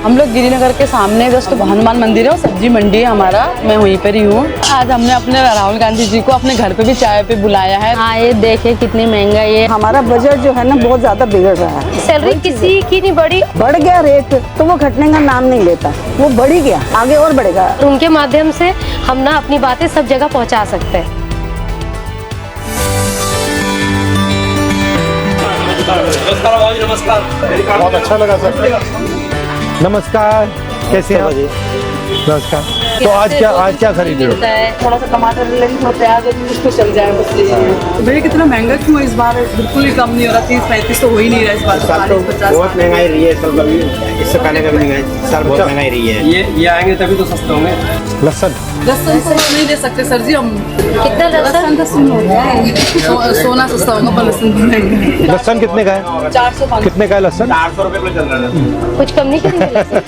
हम लोग गिरिनगर के सामने जस्ट हनुमान मंदिर है और सब्जी मंडी है हमारा, मैं वहीं पर ही हूँ। आज हमने अपने राहुल गांधी जी को अपने घर पे भी चाय पे बुलाया है। हाँ, ये देखे कितनी महंगाई है। हमारा बजट जो है ना बहुत ज्यादा बिगड़ रहा है। सैलरी किसी की नहीं बढ़ी, बढ़ गया रेट तो वो घटने का नाम नहीं लेता, वो बढ़ ही गया, आगे और बढ़ेगा। उनके माध्यम से हम ना अपनी बातें सब जगह पहुंचा सकते हैं। नमस्कार, बहुत अच्छा लगा सर। नमस्कार, कैसे हैं आप? नमस्कार। तो आज क्या खरीदे हो? थोड़ा सा टमाटर ले लेंगे, थोड़ा प्याज कुछ तो चल जाए बस। तो भैया कितना महंगा क्यों है इस बार? बिल्कुल ही कम नहीं हो रहा, 30-35 तो हो ही नहीं रहा इस बार। बहुत महंगाई रही है सर, कभी इससे पहले कभी नहीं गए सर, बहुत महंगाई रही है। ये आएंगे तभी तो सस्ते होंगे। लहसुन तो नहीं दे सकते सर जी हम। कितना लहसुन? सोना सस्ता होगा पर लहसुन महंगा। लहसुन कितने का है? 400-500। कितने का है लहसुन? 400 रुपए किलो चल रहा है। कुछ कम नहीं करेंगे लहसुन?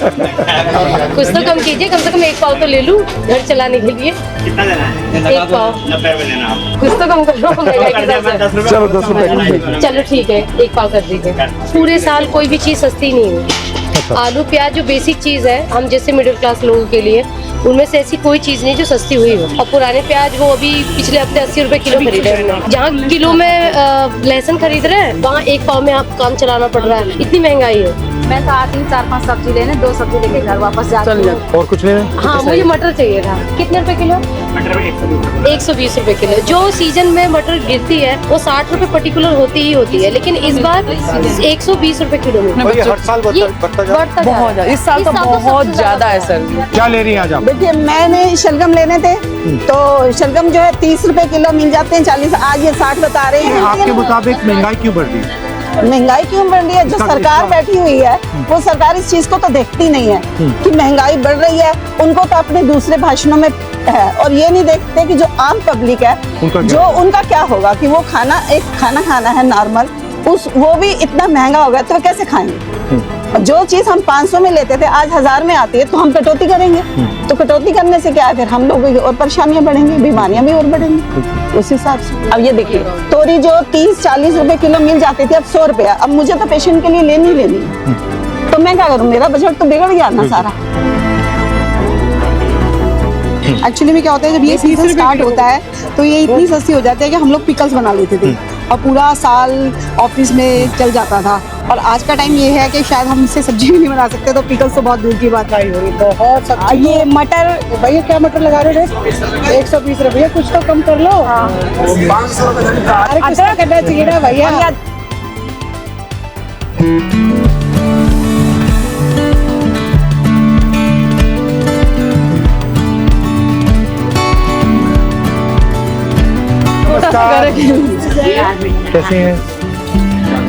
कुछ तो कम कीजिए, कम से कम एक पाव तो ले लूं घर चलाने के लिए। कितना देना है? एक पाव। 90 रुपए लेना आप। कुछ तो कम करो महंगाई के हिसाब से। चलो 10 रुपए। चलो ठीक है, एक पाव कर दीजिए। पूरे साल कोई भी चीज सस्ती नहीं हुई। आलू प्याज जो बेसिक चीज है, हम जैसे मिडिल क्लास लोगों के लिए, उनमें से ऐसी कोई चीज नहीं जो सस्ती हुई हो। और पुराने प्याज वो अभी पिछले हफ्ते 80 रुपए किलो खरीदे हमने। जहाँ किलो में लहसुन खरीद रहे हैं, वहाँ एक पाव में आप काम चलाना पड़ रहा है, इतनी महंगाई है। मैं तो आती हूँ 4-5 सब्जी लेने, 2 सब्जी लेके घर वापस जाती हूँ। और कुछ नहीं है? हाँ, मुझे मटर चाहिए था। कितने रुपए किलो? मटर 120 रुपए किलो। जो सीजन में मटर गिरती है वो 60 रुपए पर्टिकुलर होती ही होती है, लेकिन इस बार 120 रुपए किलो में। और ये हर साल बढ़ता जा रहा है? बढ़ता जा रहा बहुत ज्यादा, इस साल तो बहुत ज्यादा है सर। क्या ले रही हैं आज आप? देखिए मैंने शलगम लेने थे तो शलगम जो है 30 रुपए किलो मिल जाते हैं, 40, आज ये 60 बता रहे हैं। आपके मुताबिक महंगाई क्यों बढ़ रही है? महंगाई क्यों बढ़ रही है? जो सरकार बैठी हुई है वो सरकार इस चीज को तो देखती नहीं है कि महंगाई बढ़ रही है। उनको तो अपने दूसरे भाषणों में है, और ये नहीं देखते कि जो आम पब्लिक है उनका क्या होगा, कि वो खाना खाना है नॉर्मल, वो भी इतना महंगा हो गया तो कैसे खाएंगे? जो चीज हम 500 में लेते थे आज 1000 में आती है, तो हम कटौती करेंगे। तो कटौती करने से क्या है, फिर हम लोग और परेशानियां बढ़ेंगी, बीमारियां भी और बढ़ेंगी उस हिसाब से। अब ये देखिए तोरी जो 30-40 रुपए किलो मिल जाती थी, अब 100 रुपया। अब मुझे तो पेशेंट के लिए लेनी तो मैं क्या करूँ? मेरा बजट तो बिगड़ गया ना सारा। एक्चुअली में क्या होता है, जब ये सीजन स्टार्ट होता है तो ये इतनी सस्ती हो जाती है कि हम लोग पिकल्स बना लेते थे और पूरा साल ऑफिस में चल जाता था। और आज का टाइम ये है कि शायद हम इससे सब्जी भी नहीं बना सकते, तो पिकल्स तो बहुत दूर की बात आई होगी। बहुत सब्जी। ये मटर, भैया क्या मटर लगा रहे थे? 120 रुपये। कुछ तो कम कर लो। अरे कुछ तो करना चाहिए ना भैया। कैसे हैं?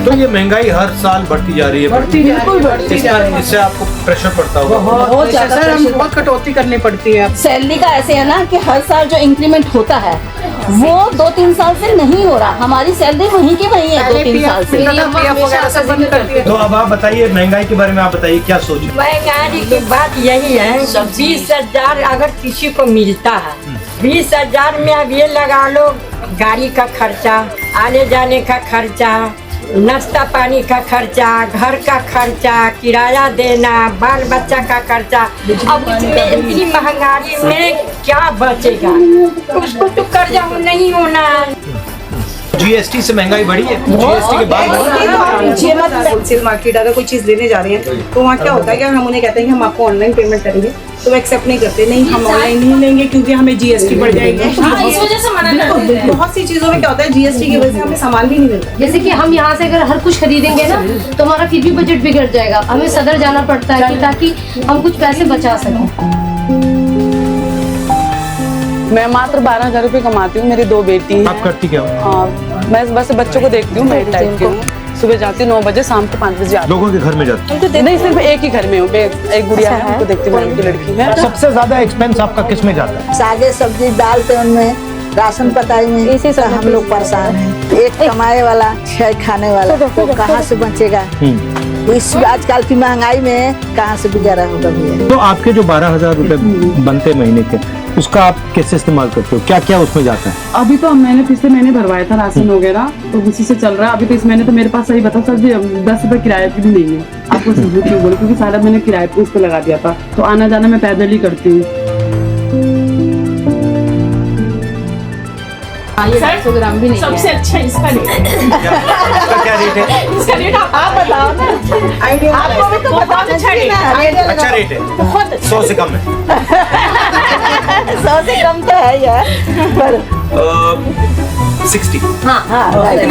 तो ये महंगाई हर साल बढ़ती जा रही है, बिल्कुल बढ़ती जा रही है। इससे आपको प्रेशर पड़ता होगा? बहुत ज्यादा सर, हम बहुत कटौती करनी पड़ती है। सैलरी का ऐसे है ना कि हर साल जो इंक्रीमेंट होता है वो 2-3 साल से नहीं हो रहा। हमारी सैलरी वहीं की वहीं है 2-3 साल से। तो अब आप बताइए महंगाई के बारे में, आप बताइए क्या सोच? महंगाई की बात यही है, 20,000 अगर किसी को मिलता है, 20,000 में अब ये लगा लो गाड़ी का खर्चा, आने जाने का खर्चा, नाश्ता पानी का खर्चा, घर का खर्चा, किराया देना, बाल बच्चा का खर्चा। अब इसमें इतनी महंगाई में क्या बचेगा? उसको तो कर्जा नहीं होना। जीएसटी से महंगाई बढ़ी है? जीएसटी के बाद होलसेल मार्केट अगर कोई चीज लेने जा रहे हैं तो वहाँ क्या होता है कि हम उन्हें कहते हैं कि हम आपको ऑनलाइन पेमेंट करेंगे, तो वो एक्सेप्ट नहीं करते। नहीं, हम ऑनलाइन नहीं लेंगे क्योंकि हमें जीएसटी बढ़ जाएगी। इस वजह से मना करते हैं। बहुत सी चीजों में क्या होता है, जीएसटी की वजह से हमें सामान भी नहीं मिलता। जैसे कि हम यहाँ से अगर हर कुछ खरीदेंगे ना तो हमारा फिर भी बजट बिगड़ जाएगा। हमें सदर जाना पड़ता है कि ताकि हम कुछ पैसे बचा सकें। मैं मात्र 12,000 रुपये कमाती हूँ, मेरी 2 बेटी हैं। आप करती क्या हो? मैं बस बच्चों को देखती हूँ, मेड टाइप की हूँ। सुबह जाती हूँ 9 बजे, शाम को 5 बजे आती लोगों के घर में जाती हूँ। नहीं, सिर्फ एक ही घर में हूँ, एक गुड़िया है, उनको देखती हूँ, उनकी लड़की है। हूँ? सबसे ज्यादा एक्सपेंस आपका किस में जाता है? सागे सब्जी डालते उनमें, राशन पताई में, इसी से हम लोग परेशान हैं। एक कमाए वाला 6 खाने वाला, तो कहाँ से बचेगा? इस आजकल की महंगाई में कहाँ से गुजारा होगा भैया? तो आपके जो 12,000 रुपए बनते महीने के, उसका आप कैसे इस्तेमाल करते हो, क्या क्या उसमें जाता है? अभी तो मैंने पिछले महीने भरवाया था राशन वगैरह, तो उसी से चल रहा है। अभी तो इस महीने तो मेरे पास सही बताओ सर जी 10 रुपए किराए की भी नहीं है। आपको झूठ क्यों बोलूं, क्योंकि सारा मैंने किराए पे उस पे लगा दिया था, तो आना जाना मैं पैदल ही करती हूँ। 150 ग्राम भी नहीं सबसे अच्छा इसका रेट है। इसका क्या रेट है? इसका रेट आप बताओ ना, आइडिया आपको भी तो बताना अच्छा चाहिए रेट ना, आइडिया अच्छा लगाओ। रेट है, 100 से कम है। 100 से कम तो है यार, पर 60। हाँ, right.